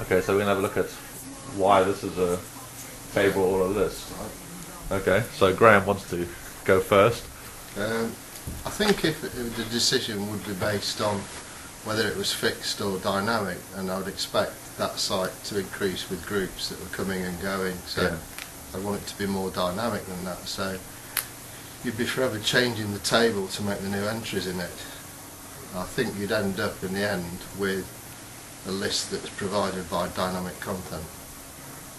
Okay, so we're going to have a look at why this is a table or a list. Okay, so Graham wants to go first. I think if the decision would be based on whether it was fixed or dynamic, and I would expect that site to increase with groups that were coming and going, so Yeah. I want it to be more dynamic than that, so you'd be forever changing the table to make the new entries in it. I think you'd end up in the end with a list that's provided by dynamic content,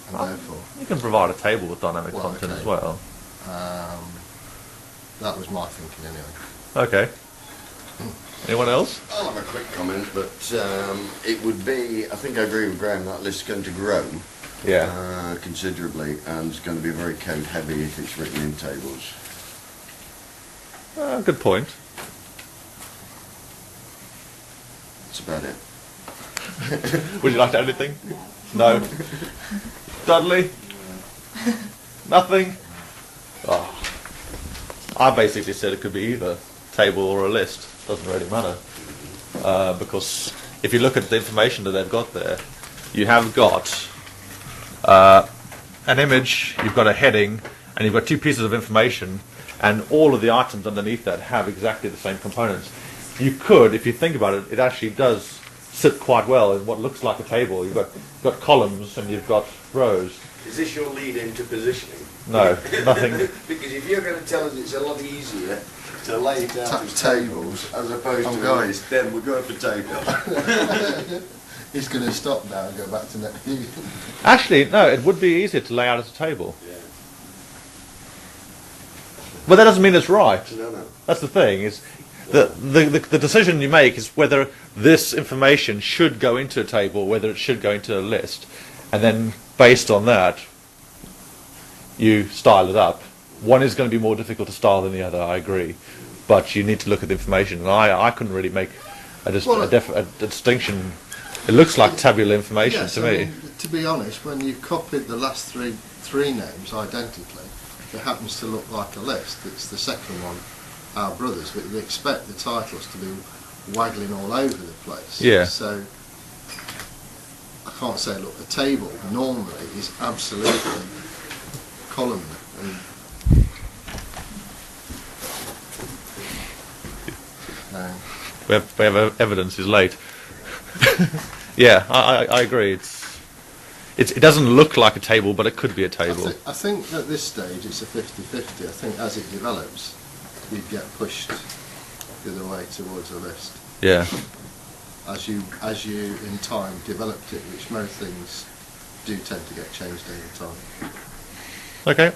and therefore You can provide a table with dynamic Well, content okay. as well. that was my thinking anyway. Okay. Anyone else? I'll have a quick comment, but it would be, I think I agree with Graham, that list's going to grow Yeah. considerably, and it's going to be very code heavy if it's written in tables. Good point. That's about it. Would you like to add anything? No. Dudley? Nothing? Oh. I basically said it could be either table or a list. Doesn't really matter. Because if you look at the information that they've got there, you have got an image, you've got a heading, and you've got two pieces of information, and all of the items underneath that have exactly the same components. You could, if you think about it, it actually does sit quite well in what looks like a table. You've got columns and you've got rows. Is this your lead into positioning? No, nothing. Because if you're going to tell us it's a lot easier to lay it out as Tables. as opposed I'm to a going. list, then we're going for table. He's going to stop now and go back to next view. Actually, no, it would be easier to lay out as a table. Yeah. But that doesn't mean it's right. No. That's the thing, is the decision you make is whether this information should go into a table, whether it should go into a list, and then based on that, you style it up. One is going to be more difficult to style than the other, I agree, but you need to look at the information, and I couldn't really make a distinction. It looks like tabular information Yes, to I me. mean, to be honest, when you copied the last three names identically, it happens to look like a list. It's the second one, Our Brothers, but you expect the titles to be waggling all over the place. Yeah. So I can't say, look, a table normally is absolutely columnar. And We have evidence is late. Yeah, I agree. It doesn't look like a table, but it could be a table. I think at this stage it's a 50-50. I think as it develops, you'd get pushed the other way towards a list. Yeah. As you in time developed it, which most things do tend to get changed over time. Okay.